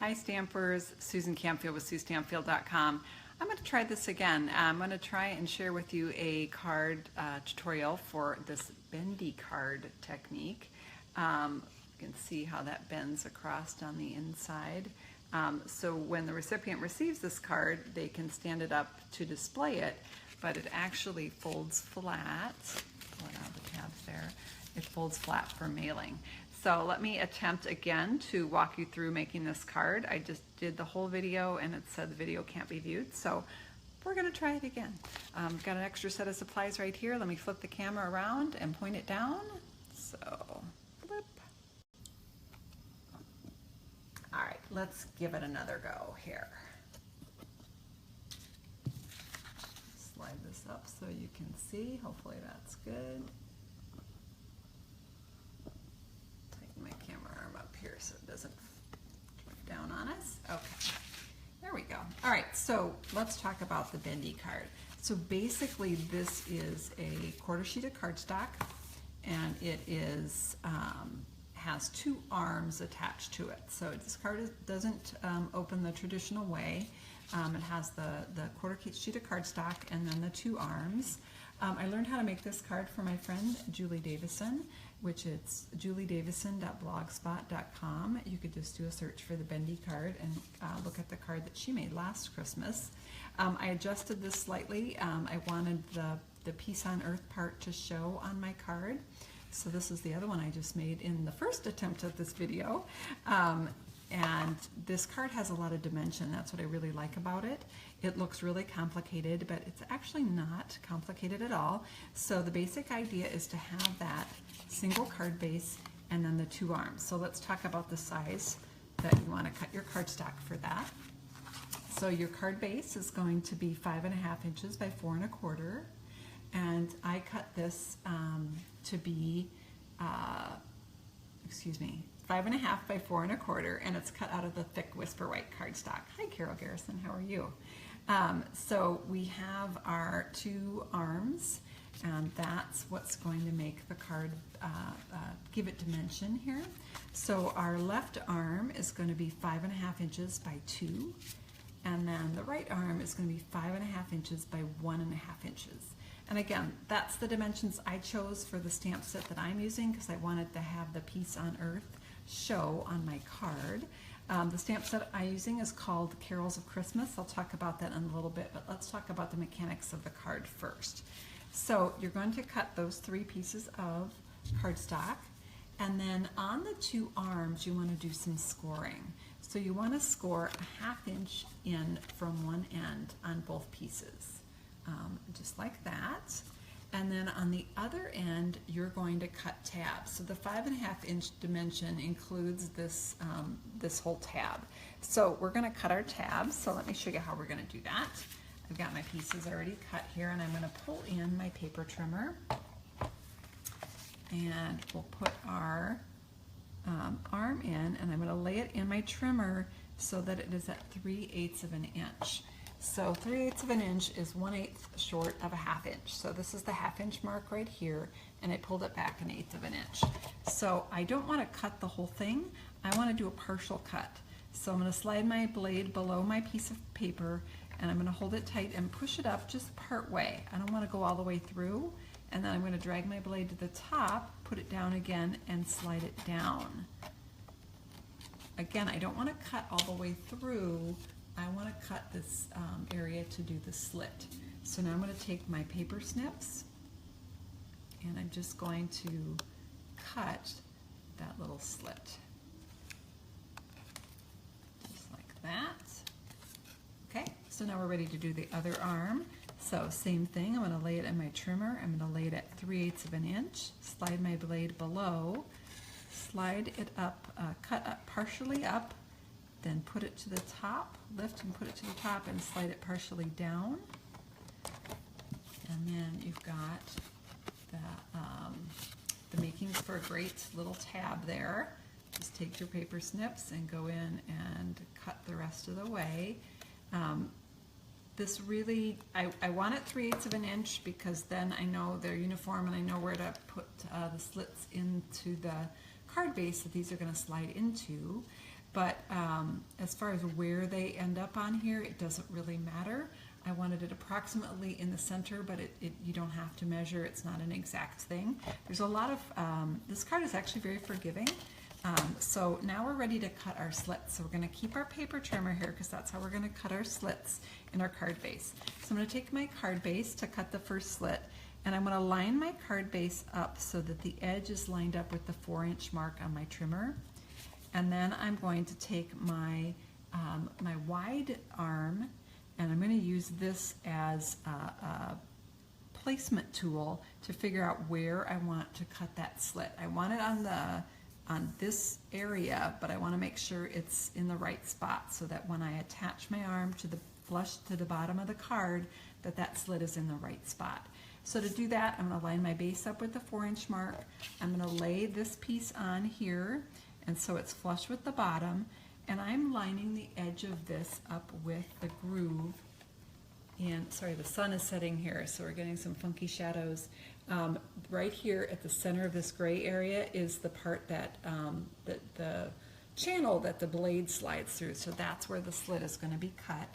Hi Stampers, Susan Campfield with SueStampfield.com. I'm going to try this again. I'm going to try and share with you a card tutorial for this Bendy Card technique. You can see how that bends across on the inside. So when the recipient receives this card, they can stand it up to display it, but it actually folds flat. Pull it out of the tabs there. It folds flat for mailing. So let me attempt again to walk you through making this card. I just did the whole video and it said the video can't be viewed, so we're going to try it again. Got an extra set of supplies right here. Let me flip the camera around and point it down. So, flip. All right, let's give it another go here. Slide this up so you can see. Hopefully that's good. My camera arm up here so it doesn't drip down on us. Okay, there we go. All right, so let's talk about the Bendy card. So basically this is a quarter sheet of cardstock, and it is has two arms attached to it. So this card doesn't open the traditional way. It has the quarter sheet of cardstock and then the two arms. I learned how to make this card for my friend Julie Davison, which it's juliedavison.blogspot.com. You could just do a search for the Bendy card and look at the card that she made last Christmas. I adjusted this slightly. I wanted the Peace on Earth part to show on my card. So this is the other one I just made in the first attempt at this video. And this card has a lot of dimension. That's what I really like about it. It looks really complicated, but it's actually not complicated at all. So the basic idea is to have that single card base and then the two arms. So let's talk about the size that you want to cut your cardstock for that. So your card base is going to be 5.5 inches by 4 1/4, and I cut this to be 5.5 by 4 1/4, and it's cut out of the thick Whisper White cardstock. Hi Carol Garrison, how are you? So we have our two arms, and that's what's going to make the card give it dimension here. So our left arm is going to be 5.5 inches by 2, and then the right arm is going to be 5.5 inches by 1.5 inches. And again, that's the dimensions I chose for the stamp set that I'm using because I wanted to have the Peace on Earth show on my card. The stamp set I'm using is called Carols of Christmas. I'll talk about that in a little bit, but let's talk about the mechanics of the card first. So you're going to cut those 3 pieces of cardstock, and then on the two arms you want to do some scoring. So you want to score 1/2 inch in from one end on both pieces, just like that. And then on the other end, you're going to cut tabs. So the 5.5 inch dimension includes this, this whole tab. So we're going to cut our tabs. So let me show you how we're going to do that. I've got my pieces already cut here, and I'm going to pull in my paper trimmer. And we'll put our arm in, and I'm going to lay it in my trimmer so that it is at 3/8 of an inch. So 3/8 of an inch is 1/8 short of a 1/2 inch. So this is the 1/2 inch mark right here, and I pulled it back 1/8 of an inch. So I don't want to cut the whole thing. I want to do a partial cut. So I'm going to slide my blade below my piece of paper, and I'm going to hold it tight and push it up just part way. I don't want to go all the way through. And then I'm going to drag my blade to the top, put it down again, and slide it down. Again, I don't want to cut all the way through. I want to cut this area to do the slit. So now I'm going to take my paper snips, and I'm just going to cut that little slit. Just like that. Okay, so now we're ready to do the other arm. So same thing, I'm going to lay it in my trimmer. I'm going to lay it at 3/8 of an inch, slide my blade below, slide it up, cut up partially up, then put it to the top, lift and put it to the top, and slide it partially down. And then you've got the makings for a great little tab there. Just take your paper snips and go in and cut the rest of the way. This really, I want it 3/8 of an inch because then I know they're uniform and I know where to put the slits into the card base that these are going to slide into. but as far as where they end up on here, it doesn't really matter. I wanted it approximately in the center, but you don't have to measure. It's not an exact thing. There's a lot of, this card is actually very forgiving. So now we're ready to cut our slits. So we're going to keep our paper trimmer here because that's how we're going to cut our slits in our card base. So I'm going to take my card base to cut the first slit, and I'm going to line my card base up so that the edge is lined up with the 4-inch mark on my trimmer. And then I'm going to take my, my wide arm, and I'm going to use this as a placement tool to figure out where I want to cut that slit. I want it on this area, but I want to make sure it's in the right spot so that when I attach my arm to the flush to the bottom of the card, that slit is in the right spot. So to do that, I'm going to line my base up with the 4-inch mark. I'm going to lay this piece on here, and so it's flush with the bottom, and I'm lining the edge of this up with the groove. And sorry, the sun is setting here, so we're getting some funky shadows. Right here at the center of this gray area is the part that the channel that the blade slides through, so that's where the slit is going to be cut.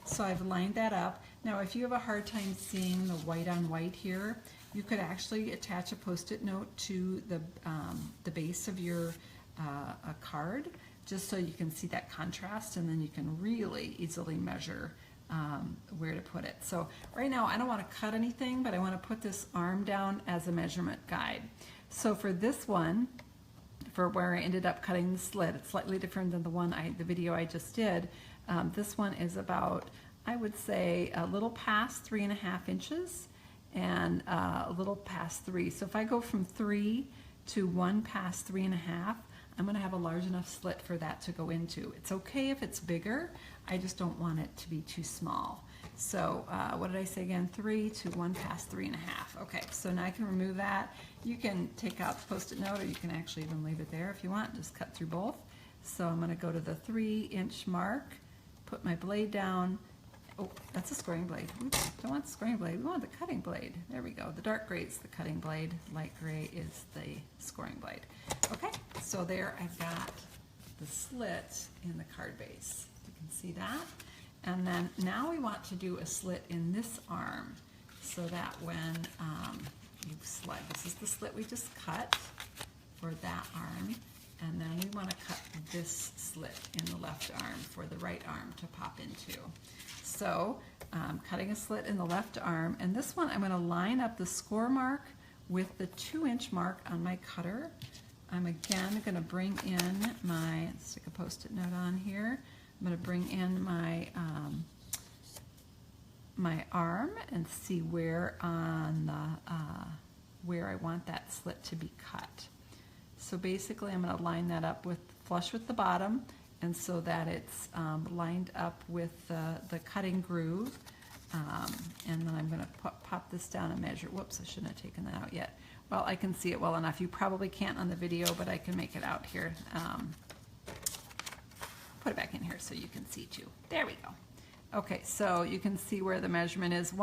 So I've lined that up. Now if you have a hard time seeing the white on white here, you could actually attach a post-it note to the base of your a card, just so you can see that contrast, and then you can really easily measure where to put it. So right now I don't want to cut anything, but I want to put this arm down as a measurement guide. So for this one, for where I ended up cutting the slit, it's slightly different than the video I just did. This one is about, I would say, a little past 3.5 inches and a little past 3. So if I go from 3 to 1 past 3.5, I'm going to have a large enough slit for that to go into. It's okay if it's bigger, I just don't want it to be too small. So what did I say again? 3 to 1 past 3.5. Okay, so now I can remove that. You can take out the post-it note, or you can actually even leave it there if you want. Just cut through both. So I'm going to go to the 3-inch mark, put my blade down. Oh, that's a scoring blade. Oops, don't want the scoring blade. We want the cutting blade. There we go. The dark gray is the cutting blade. Light gray is the scoring blade. Okay, so there I've got the slit in the card base. You can see that. And then now we want to do a slit in this arm so that when you slide, this is the slit we just cut for that arm. And then we want to cut this slit in the left arm for the right arm to pop into. So cutting a slit in the left arm, and this one I'm going to line up the score mark with the 2-inch mark on my cutter. I'm again going to bring in my, stick a post-it note on here, I'm going to bring in my my arm and see where on the where I want that slit to be cut. So basically I'm going to line that up with flush with the bottom, and so that it's lined up with the cutting groove, and then I'm going to pop this down and measure. Whoops, I shouldn't have taken that out yet. Well, I can see it well enough. You probably can't on the video, but I can make it out here. Put it back in here so you can see too. There we go. Okay, so you can see where the measurement is.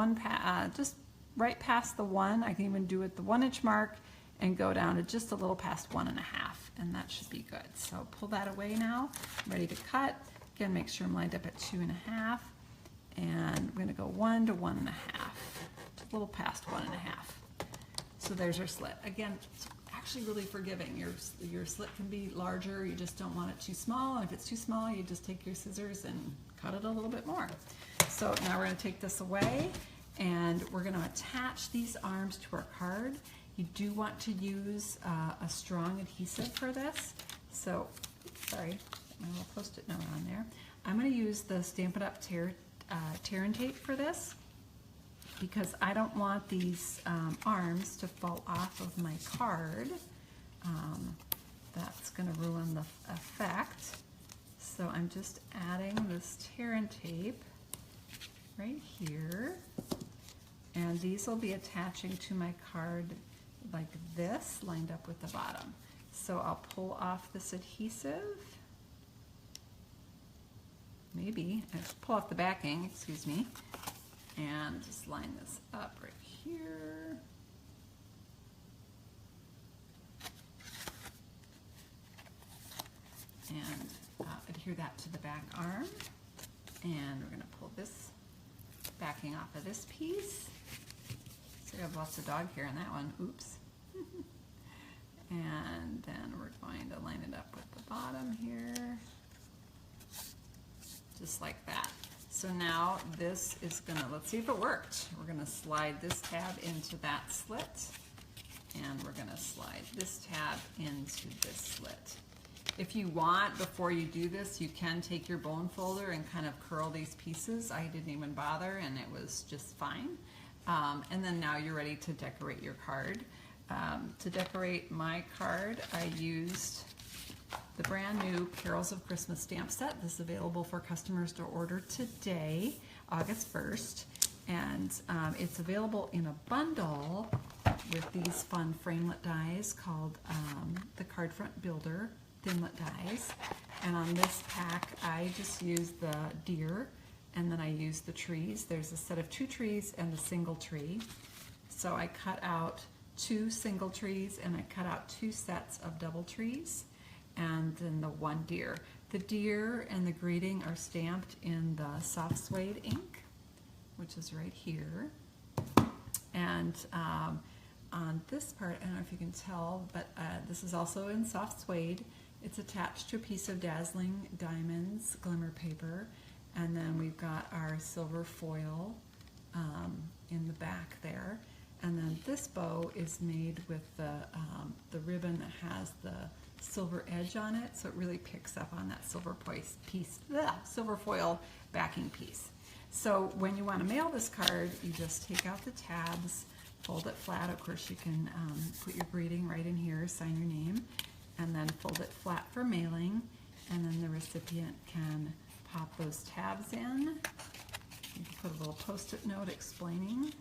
Just right past the 1. I can even do it the 1-inch mark and go down to just a little past 1.5, and that should be good. So pull that away now. I'm ready to cut. Again, make sure I'm lined up at 2.5, and I'm going to go 1 to 1.5, just a little past 1.5. So there's our slit. Again, it's actually really forgiving. Your slit can be larger. You just don't want it too small, and if it's too small, you just take your scissors and cut it a little bit more. So now we're going to take this away, and we're going to attach these arms to our card. You do want to use a strong adhesive for this. So, sorry, my little post-it note on there. I'm going to use the Stampin' Up! Tear and Tape for this, because I don't want these arms to fall off of my card. That's going to ruin the effect. So I'm just adding this tear and tape right here, and these will be attaching to my card like this, lined up with the bottom. So I'll pull off this adhesive, maybe, I just pull off the backing, excuse me, and just line this up right here. And adhere that to the back arm. And we're going to pull this backing off of this piece. So we have lots of dog hair in that one. Oops. And then we're going to line it up with the bottom here. Just like that. So now this is gonna, let's see if it worked. We're gonna slide this tab into that slit, and we're gonna slide this tab into this slit. If you want, before you do this, you can take your bone folder and kind of curl these pieces. I didn't even bother, and it was just fine. And then now you're ready to decorate your card. To decorate my card, I used the brand new Carols of Christmas stamp set. This is available for customers to order today, August 1st. And it's available in a bundle with these fun framelit dies called the Card Front Builder Thinlit dies. And on this pack, I just used the deer, and then I used the trees. There's a set of 2 trees and a single tree. So I cut out 2 single trees, and I cut out 2 sets of double trees, and then the 1 deer. The deer and the greeting are stamped in the soft suede ink, which is right here. And on this part, I don't know if you can tell, but this is also in soft suede. It's attached to a piece of dazzling diamonds glimmer paper, and then we've got our silver foil in the back there. And then this bow is made with the ribbon that has the silver edge on it, so it really picks up on that silver silver foil backing piece. So when you want to mail this card, you just take out the tabs, fold it flat. Of course, you can put your greeting right in here, sign your name, and then fold it flat for mailing. And then the recipient can pop those tabs in. You can put a little post-it note explaining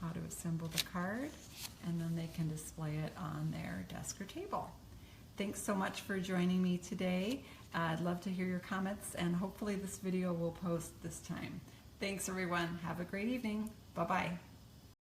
how to assemble the card, and then they can display it on their desk or table. Thanks so much for joining me today. I'd love to hear your comments, and hopefully this video will post this time. Thanks everyone. Have a great evening. Bye-bye.